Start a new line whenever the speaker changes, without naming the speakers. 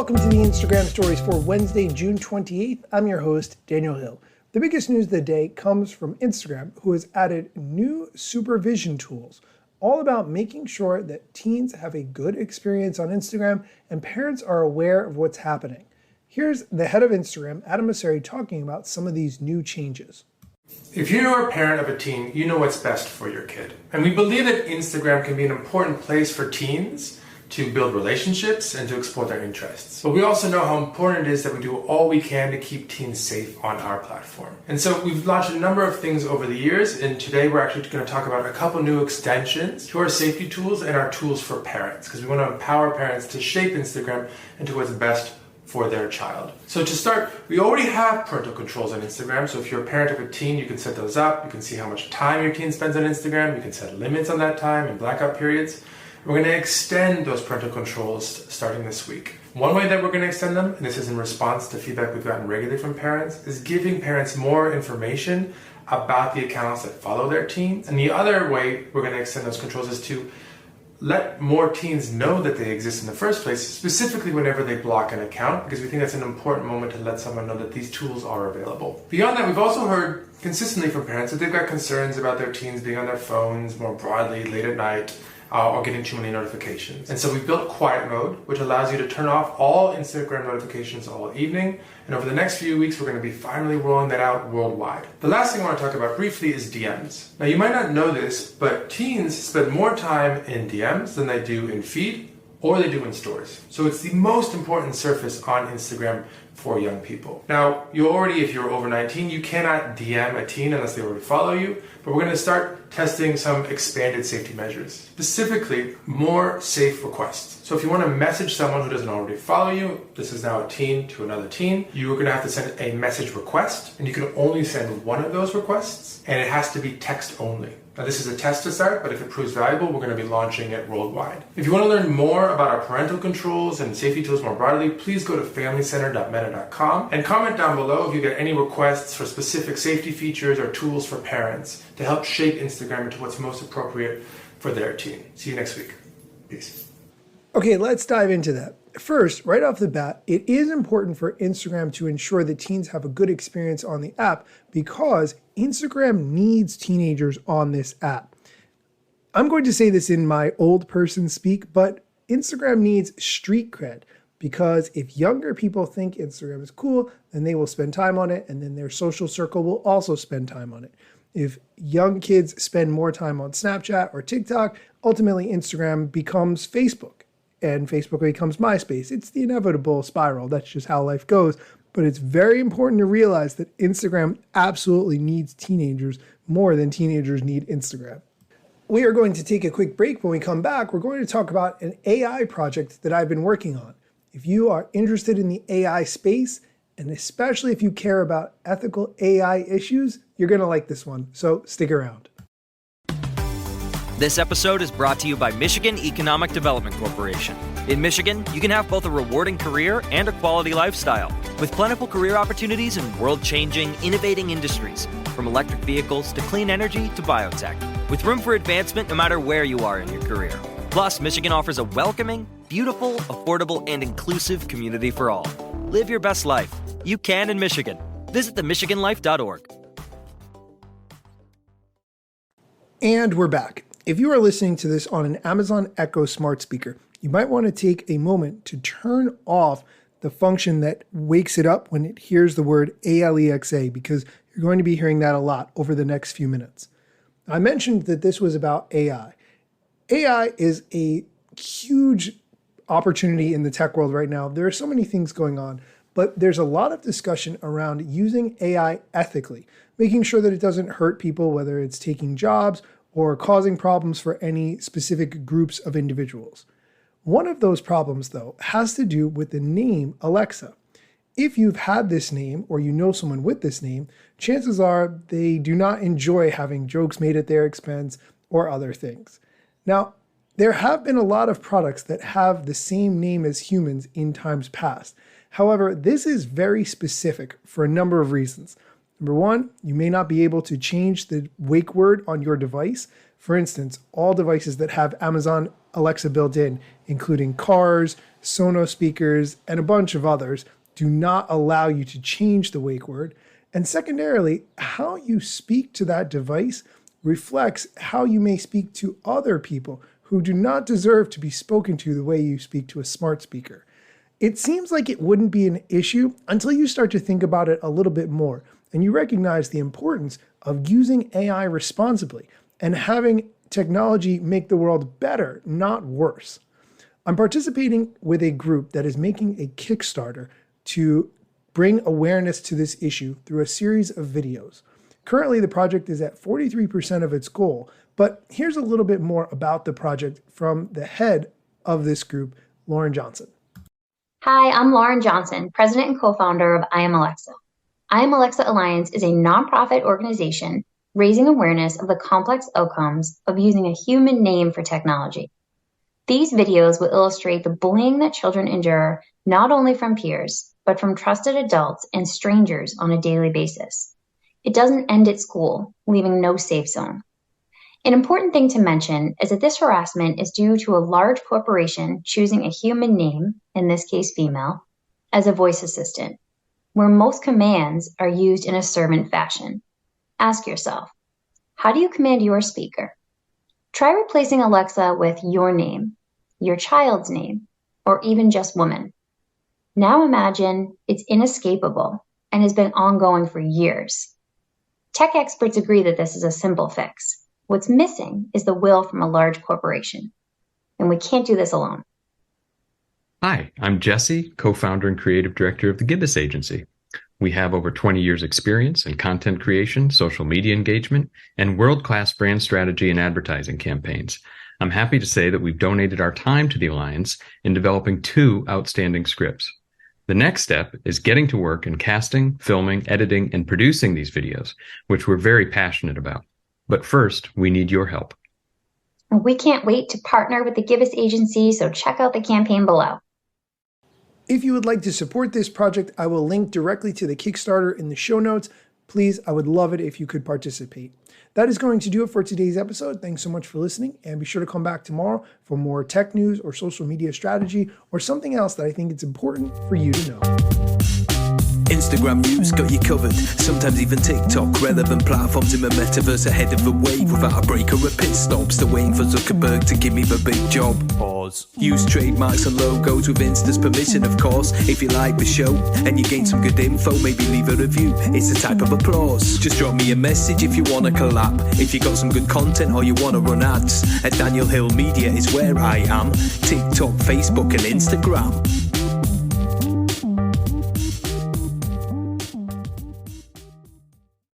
Welcome to the Instagram stories for Wednesday, June 28th. I'm your host, Daniel Hill. The biggest news of the day comes from Instagram, who has added new supervision tools, all about making sure that teens have a good experience on Instagram and parents are aware of what's happening. Here's the head of Instagram, Adam Mosseri, talking about some of these new changes.
If you're a parent of a teen, you know what's best for your kid. And we believe that Instagram can be an important place for teens to build relationships and to explore their interests. But we also know how important it is that we do all we can to keep teens safe on our platform. And so we've launched a number of things over the years, and today we're actually going to talk about a couple new extensions to our safety tools and our tools for parents, because we want to empower parents to shape Instagram into what's best for their child. So to start, we already have parental controls on Instagram. So if you're a parent of a teen, you can set those up. You can see how much time your teen spends on Instagram. You can set limits on that time and blackout periods. We're going to extend those parental controls starting this week. One way that we're going to extend them, and this is in response to feedback we've gotten regularly from parents, is giving parents more information about the accounts that follow their teens. And the other way we're going to extend those controls is to let more teens know that they exist in the first place, specifically whenever they block an account, because we think that's an important moment to let someone know that these tools are available. Beyond that, we've also heard consistently from parents that they've got concerns about their teens being on their phones more broadly late at night, or getting too many notifications. And so we built quiet mode, which allows you to turn off all Instagram notifications all evening. And over the next few weeks, we're going to be finally rolling that out worldwide. The last thing I want to talk about briefly is DMs. Now, you might not know this, but teens spend more time in DMs than they do in feed or they do in stories. So it's the most important surface on Instagram for young people. Now, if you're over 19, you cannot DM a teen unless they already follow you, but we're going to start testing some expanded safety measures, specifically more safe requests. So if you want to message someone who doesn't already follow you, this is now a teen to another teen, you are going to have to send a message request, and you can only send one of those requests, and it has to be text only. Now, this is a test to start, but if it proves valuable, we're going to be launching it worldwide. If you want to learn more about our parental controls and safety tools more broadly, please go to familycenter.meta.com and comment down below if you get any requests for specific safety features or tools for parents to help shape Instagram into what's most appropriate for their teen. See you next week. Peace.
Okay, let's dive into that. First, right off the bat, it is important for Instagram to ensure that teens have a good experience on the app because Instagram needs teenagers on this app. I'm going to say this in my old person speak, but Instagram needs street cred because if younger people think Instagram is cool, then they will spend time on it, and then their social circle will also spend time on it. If young kids spend more time on Snapchat or TikTok, ultimately Instagram becomes Facebook. And Facebook becomes MySpace. It's the inevitable spiral. That's just how life goes. But it's very important to realize that Instagram absolutely needs teenagers more than teenagers need Instagram. We are going to take a quick break. When we come back, we're going to talk about an AI project that I've been working on. If you are interested in the AI space, and especially if you care about ethical AI issues, you're going to like this one. So stick around.
This episode is brought to you by Michigan Economic Development Corporation. In Michigan, you can have both a rewarding career and a quality lifestyle, with plentiful career opportunities in world-changing, innovating industries, from electric vehicles to clean energy to biotech, with room for advancement no matter where you are in your career. Plus, Michigan offers a welcoming, beautiful, affordable, and inclusive community for all. Live your best life. You can in Michigan. Visit themichiganlife.org.
And we're back. If you are listening to this on an Amazon Echo smart speaker, you might want to take a moment to turn off the function that wakes it up when it hears the word Alexa, because you're going to be hearing that a lot over the next few minutes. I mentioned that this was about AI. AI is a huge opportunity in the tech world right now. There are so many things going on, but there's a lot of discussion around using AI ethically, making sure that it doesn't hurt people, whether it's taking jobs or causing problems for any specific groups of individuals. One of those problems, though, has to do with the name Alexa. If you've had this name or you know someone with this name, chances are they do not enjoy having jokes made at their expense or other things. Now, there have been a lot of products that have the same name as humans in times past. However, this is very specific for a number of reasons. Number one, you may not be able to change the wake word on your device. For instance, all devices that have Amazon Alexa built in, including cars, Sonos speakers, and a bunch of others, do not allow you to change the wake word. And secondarily, how you speak to that device reflects how you may speak to other people who do not deserve to be spoken to the way you speak to a smart speaker. It seems like it wouldn't be an issue until you start to think about it a little bit more and you recognize the importance of using AI responsibly and having technology make the world better, not worse. I'm participating with a group that is making a Kickstarter to bring awareness to this issue through a series of videos. Currently, the project is at 43% of its goal, but here's a little bit more about the project from the head of this group, Lauren Johnson.
Hi, I'm Lauren Johnson, president and co-founder of I Am Alexa. I Am Alexa Alliance is a nonprofit organization raising awareness of the complex outcomes of using a human name for technology. These videos will illustrate the bullying that children endure not only from peers, but from trusted adults and strangers on a daily basis. It doesn't end at school, leaving no safe zone. An important thing to mention is that this harassment is due to a large corporation choosing a human name, in this case female, as a voice assistant, where most commands are used in a servant fashion. Ask yourself, how do you command your speaker? Try replacing Alexa with your name, your child's name, or even just woman. Now imagine it's inescapable and has been ongoing for years. Tech experts agree that this is a simple fix. What's missing is the will from a large corporation, and we can't do this alone.
Hi, I'm Jesse, co-founder and creative director of the Gibbous Agency. We have over 20 years experience in content creation, social media engagement, and world-class brand strategy and advertising campaigns. I'm happy to say that we've donated our time to the Alliance in developing 2 outstanding scripts. The next step is getting to work in casting, filming, editing, and producing these videos, which we're very passionate about. But first, we need your help.
We can't wait to partner with the Gibbous Agency, so check out the campaign below.
If you would like to support this project, I will link directly to the Kickstarter in the show notes. Please, I would love it if you could participate. That is going to do it for today's episode. Thanks so much for listening, and be sure to come back tomorrow for more tech news or social media strategy or something else that I think it's important for you to know.
Instagram news got you covered, sometimes even TikTok. Relevant platforms in the metaverse ahead of the wave without a break or a pit stop. Still waiting for Zuckerberg to give me the big job. Pause. Use trademarks and logos with Insta's permission, of course. If you like the show and you gain some good info, maybe leave a review. It's a type of applause. Just drop me a message if you want to collab. If you got some good content or you want to run ads, at Daniel Hill Media is where I am. TikTok, Facebook and Instagram.